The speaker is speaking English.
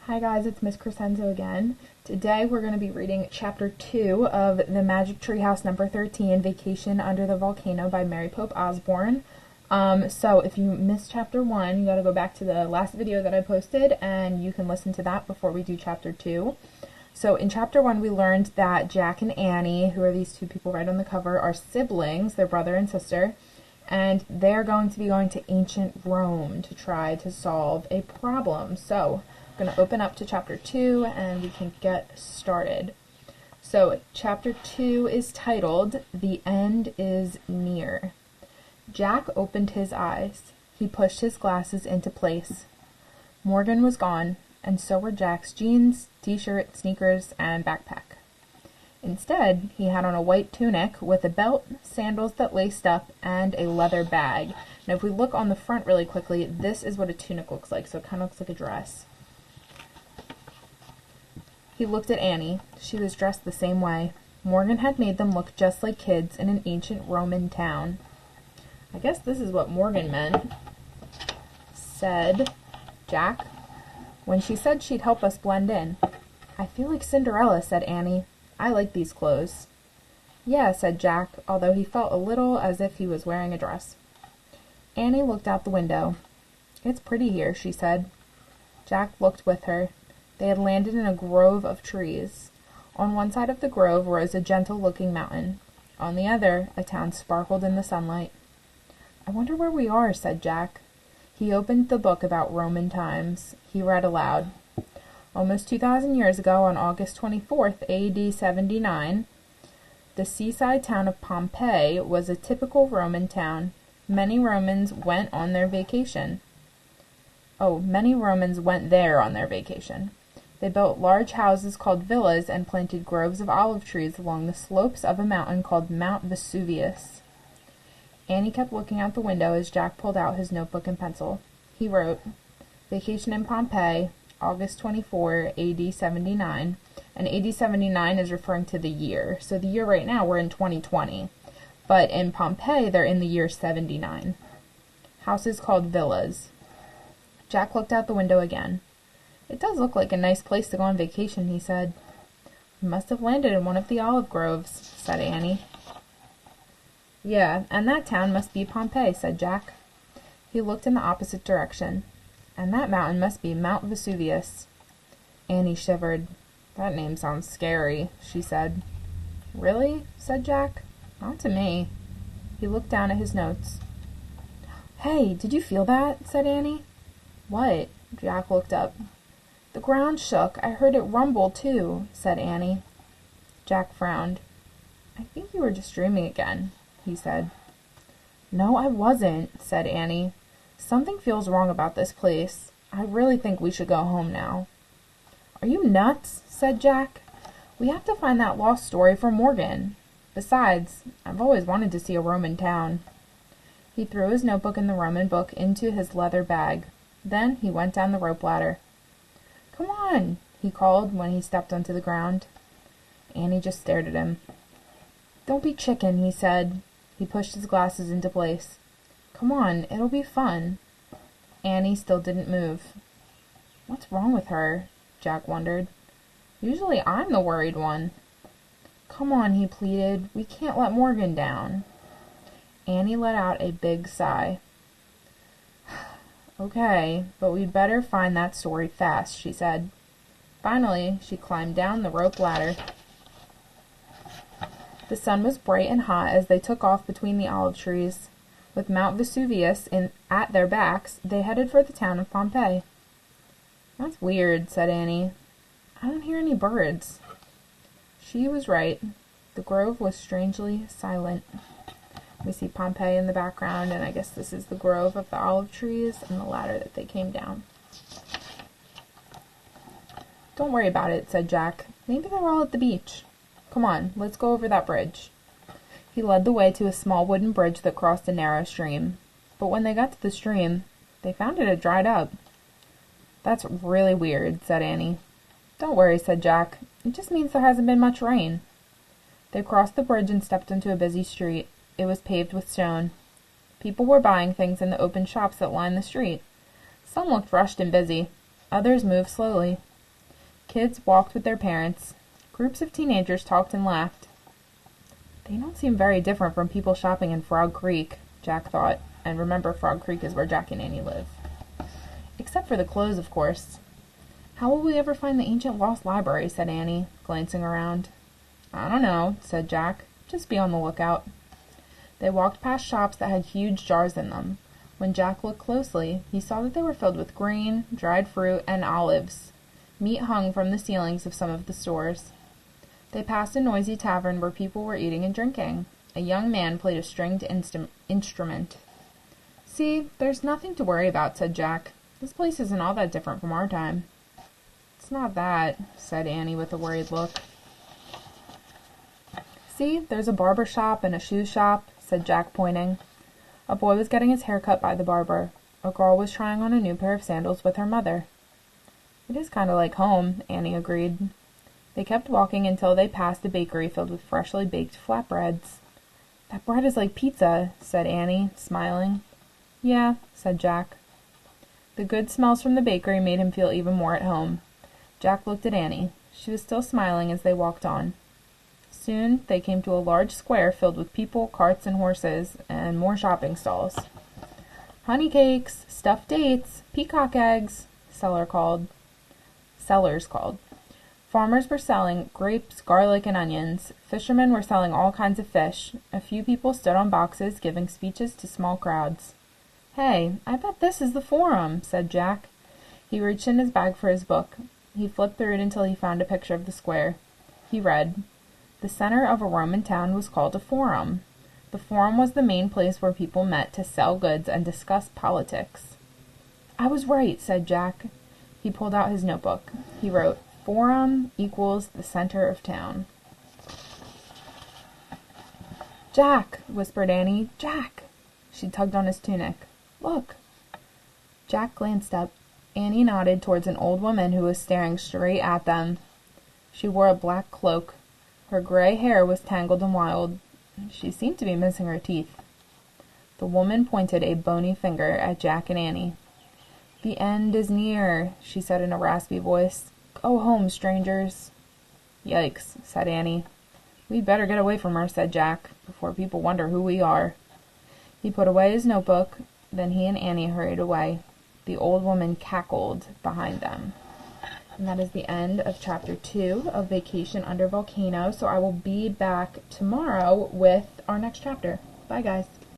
Hi guys, it's Miss Crescenzo again. Today we're going to be reading Chapter 2 of The Magic Treehouse number 13, Vacation Under the Volcano by Mary Pope Osborne. So if you missed Chapter 1, you got to go back to the last video that I posted and you can listen to that before we do Chapter 2. So in Chapter 1 we learned that Jack and Annie, who are these two people right on the cover, are siblings, they're brother and sister, and they're going to be going to ancient Rome to try to solve a problem. So I'm going to open up to Chapter 2 and we can get started. So Chapter 2 is titled, The End is Near. Jack opened his eyes. He pushed his glasses into place. Morgan was gone, and so were Jack's jeans, t-shirt, sneakers, and backpack. Instead, he had on a white tunic with a belt, sandals that laced up, and a leather bag. Now if we look on the front really quickly, this is what a tunic looks like, so it kind of looks like a dress. He looked at Annie. She was dressed the same way. Morgan had made them look just like kids in an ancient Roman town. I guess this is what Morgan meant, said Jack, when she said she'd help us blend in. I feel like Cinderella, said Annie. I like these clothes. Yeah, said Jack, although he felt a little as if he was wearing a dress. Annie looked out the window. It's pretty here, she said. Jack looked with her. They had landed in a grove of trees. On one side of the grove rose a gentle-looking mountain. On the other, a town sparkled in the sunlight. I wonder where we are, said Jack. He opened the book about Roman times. He read aloud. Almost 2,000 years ago, on August 24th, A.D. 79, the seaside town of Pompeii was a typical Roman town. Many Romans went there on their vacation. They built large houses called villas and planted groves of olive trees along the slopes of a mountain called Mount Vesuvius. Annie kept looking out the window as Jack pulled out his notebook and pencil. He wrote, Vacation in Pompeii, August 24, AD 79. And AD 79 is referring to the year. So the year right now, we're in 2020. But in Pompeii, they're in the year 79. Houses called villas. Jack looked out the window again. It does look like a nice place to go on vacation, he said. We must have landed in one of the olive groves, said Annie. Yeah, and that town must be Pompeii, said Jack. He looked in the opposite direction. And that mountain must be Mount Vesuvius. Annie shivered. That name sounds scary, she said. Really? Said Jack. Not to me. He looked down at his notes. Hey, did you feel that? Said Annie. What? Jack looked up. The ground shook. I heard it rumble, too, said Annie. Jack frowned. I think you were just dreaming again, he said. No, I wasn't, said Annie. Something feels wrong about this place. I really think we should go home now. Are you nuts? Said Jack. We have to find that lost story for Morgan. Besides, I've always wanted to see a Roman town. He threw his notebook and the Roman book into his leather bag. Then he went down the rope ladder. Come on, he called when he stepped onto the ground. Annie just stared at him. Don't be chicken, he said. He pushed his glasses into place. Come on, it'll be fun. Annie still didn't move. What's wrong with her? Jack wondered. Usually I'm the worried one. Come on, he pleaded. We can't let Morgan down. Annie let out a big sigh. Okay, but we'd better find that story fast, she said. Finally, she climbed down the rope ladder. The sun was bright and hot as they took off between the olive trees. With Mount Vesuvius at their backs, they headed for the town of Pompeii. That's weird, said Annie. I don't hear any birds. She was right. The grove was strangely silent. We see Pompeii in the background, and I guess this is the grove of the olive trees and the ladder that they came down. Don't worry about it, said Jack. Maybe they're all at the beach. Come on, let's go over that bridge. He led the way to a small wooden bridge that crossed a narrow stream. But when they got to the stream, they found it had dried up. That's really weird, said Annie. Don't worry, said Jack. It just means there hasn't been much rain. They crossed the bridge and stepped into a busy street. It was paved with stone. People were buying things in the open shops that lined the street. Some looked rushed and busy. Others moved slowly. Kids walked with their parents. Groups of teenagers talked and laughed. They don't seem very different from people shopping in Frog Creek, Jack thought. And remember, Frog Creek is where Jack and Annie live. Except for the clothes, of course. How will we ever find the ancient lost library, said Annie, glancing around. I don't know, said Jack. Just be on the lookout. They walked past shops that had huge jars in them. When Jack looked closely, he saw that they were filled with grain, dried fruit, and olives. Meat hung from the ceilings of some of the stores. They passed a noisy tavern where people were eating and drinking. A young man played a stringed instrument. See, there's nothing to worry about, said Jack. This place isn't all that different from our time. It's not that, said Annie with a worried look. See, there's a barber shop and a shoe shop, said Jack, pointing. A boy was getting his hair cut by the barber. A girl was trying on a new pair of sandals with her mother. It is kind of like home, Annie agreed. They kept walking until they passed a bakery filled with freshly baked flatbreads. That bread is like pizza, said Annie, smiling. Yeah, said Jack. The good smells from the bakery made him feel even more at home. Jack looked at Annie. She was still smiling as they walked on. Soon they came to a large square filled with people, carts, and horses, and more shopping stalls. Honey cakes, stuffed dates, peacock eggs, sellers called. Farmers were selling grapes, garlic, and onions. Fishermen were selling all kinds of fish. A few people stood on boxes, giving speeches to small crowds. Hey, I bet this is the Forum, said Jack. He reached in his bag for his book. He flipped through it until he found a picture of the square. He read, The center of a Roman town was called a Forum. The Forum was the main place where people met to sell goods and discuss politics. I was right, said Jack. He pulled out his notebook. He wrote, Forum equals the center of town. Jack, whispered Annie. Jack! She tugged on his tunic. Look. Jack glanced up. Annie nodded towards an old woman who was staring straight at them. She wore a black cloak. Her gray hair was tangled and wild. She seemed to be missing her teeth. The woman pointed a bony finger at Jack and Annie. The end is near, she said in a raspy voice. Go home, strangers. Yikes, said Annie. We'd better get away from her, said Jack, before people wonder who we are. He put away his notebook. Then he and Annie hurried away. The old woman cackled behind them. And that is the end of Chapter 2 of Vacation Under Volcano. So I will be back tomorrow with our next chapter. Bye, guys.